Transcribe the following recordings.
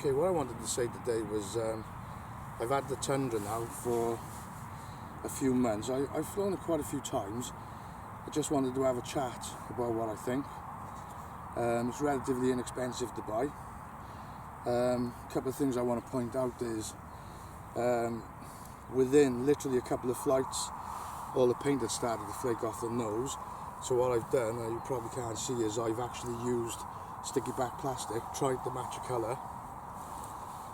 Okay, what I wanted to say today was I've had the Tundra now for a few months. I've flown it quite a few times. I just wanted to have a chat about what I think. It's relatively inexpensive to buy. A couple of things I want to point out is within literally a couple of flights all the paint had started to flake off the nose. So what I've done, you probably can't see, is I've actually used sticky back plastic, tried to match a colour,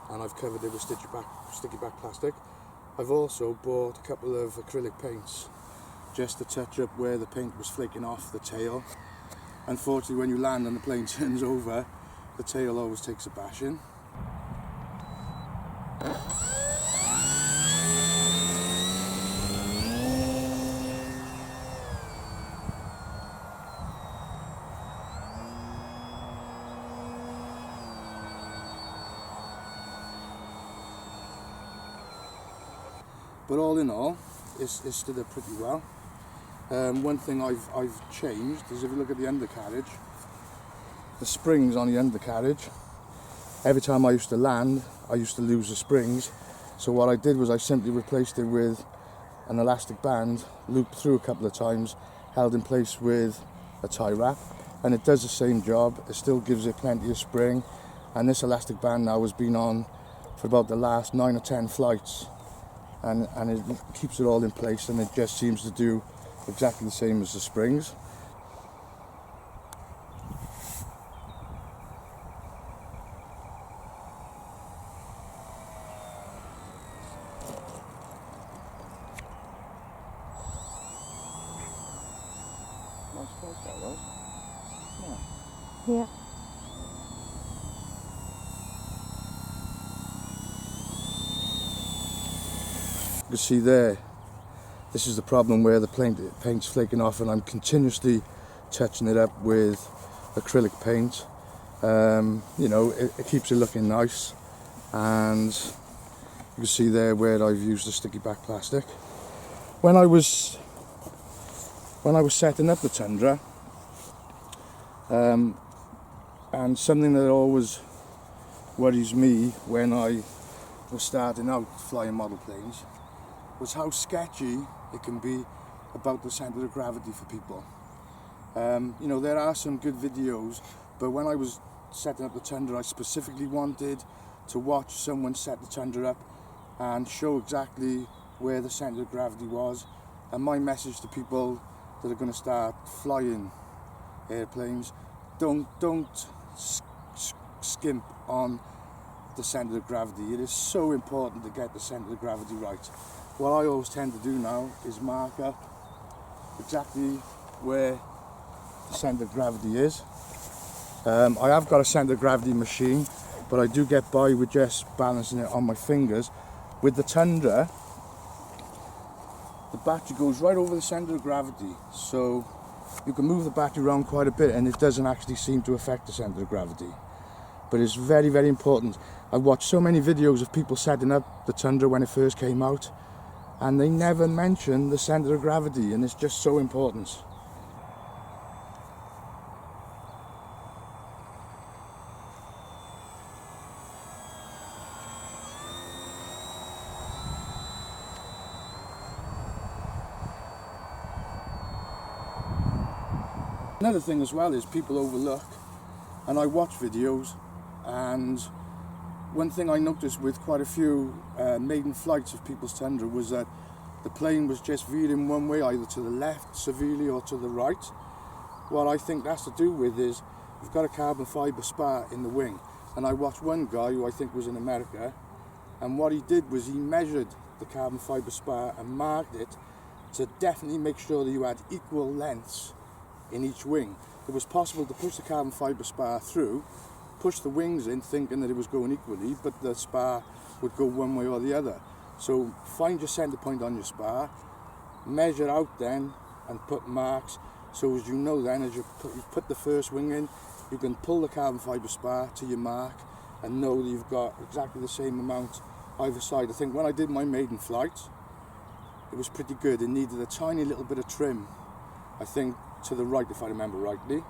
and I've covered it with sticky back plastic. I've also bought a couple of acrylic paints just to touch up where the paint was flaking off the tail. Unfortunately, when you land and the plane turns over, the tail always takes a bashing. But all in all, it's stood up pretty well. One thing I've changed is, if you look at the undercarriage, the springs on the undercarriage, every time I used to land, I used to lose the springs. So what I did was I simply replaced it with an elastic band, looped through a couple of times, held in place with a tie wrap, and it does the same job. It still gives it plenty of spring, and this elastic band now has been on for about the last 9 or 10 flights. And it keeps it all in place, and it just seems to do exactly the same as the springs. Nice place that was. Yeah. You can see there, this is the problem where the paint's flaking off, and I'm continuously touching it up with acrylic paint. You know, it keeps it looking nice, and you can see there where I've used the sticky back plastic. When I was setting up the Tundra, and something that always worries me when I was starting out flying model planes was how sketchy it can be about the centre of gravity for people. You know, there are some good videos, but when I was setting up the Tundra, I specifically wanted to watch someone set the Tundra up and show exactly where the centre of gravity was. And my message to people that are going to start flying airplanes, don't skimp on the centre of gravity. It is so important to get the centre of gravity right. What I always tend to do now is mark up exactly where the centre of gravity is. I have got a centre of gravity machine, but I do get by with just balancing it on my fingers. With the Tundra, the battery goes right over the centre of gravity, so you can move the battery around quite a bit and it doesn't actually seem to affect the centre of gravity. But it's very, very important. I watched so many videos of people setting up the Tundra when it first came out, and they never mention the centre of gravity, and it's just so important. Another thing as well is people overlook, and I watch videos, and one thing I noticed with quite a few maiden flights of people's Tundra was that the plane was just veering one way, either to the left severely or to the right. What I think that's to do with is you've got a carbon fibre spar in the wing, and I watched one guy who I think was in America, and what he did was he measured the carbon fibre spar and marked it to definitely make sure that you had equal lengths in each wing. It was possible to push the carbon fibre spar through, push the wings in thinking that it was going equally, but the spar would go one way or the other. So find your centre point on your spar, measure out then and put marks, so as you know then, as you put the first wing in, you can pull the carbon fibre spar to your mark and know that you've got exactly the same amount either side. I think when I did my maiden flight, it was pretty good. It needed a tiny little bit of trim, I think to the right if I remember rightly.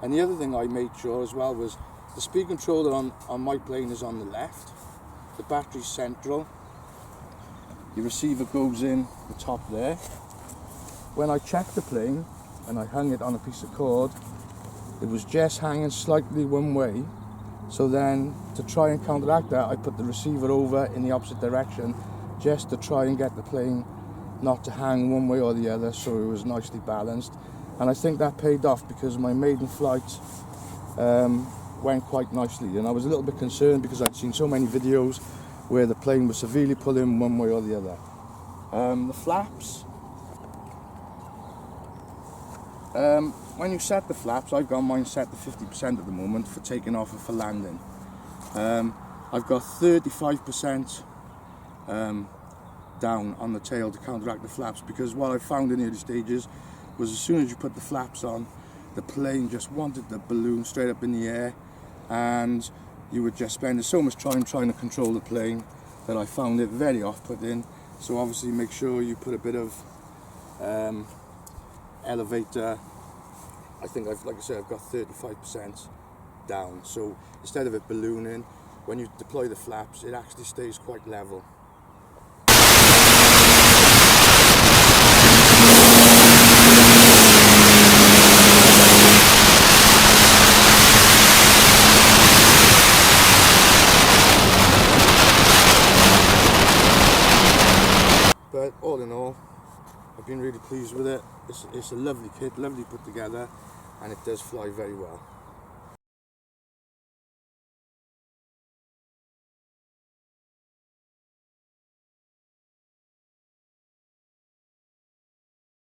And the other thing I made sure as well was The speed controller on my plane is on the left, the battery's central, your receiver goes in the top there. When I checked the plane and I hung it on a piece of cord, it was just hanging slightly one way. So then, to try and counteract that, I put the receiver over in the opposite direction just to try and get the plane not to hang one way or the other, so it was nicely balanced. And I think that paid off because my maiden flight went quite nicely, and I was a little bit concerned because I'd seen so many videos where the plane was severely pulling one way or the other. The flaps, when you set the flaps, I've got mine set to 50% at the moment for taking off and for landing. I've got 35% down on the tail to counteract the flaps, because what I found in the early stages was as soon as you put the flaps on, the plane just wanted the balloon straight up in the air, and you would just spend so much time trying to control the plane that I found it very off-putting. So obviously make sure you put a bit of elevator. I think like I said, I've got 35% down, so instead of it ballooning, when you deploy the flaps, it actually stays quite level. But all in all, I've been really pleased with it. It's a lovely kit, lovely put together, and it does fly very well.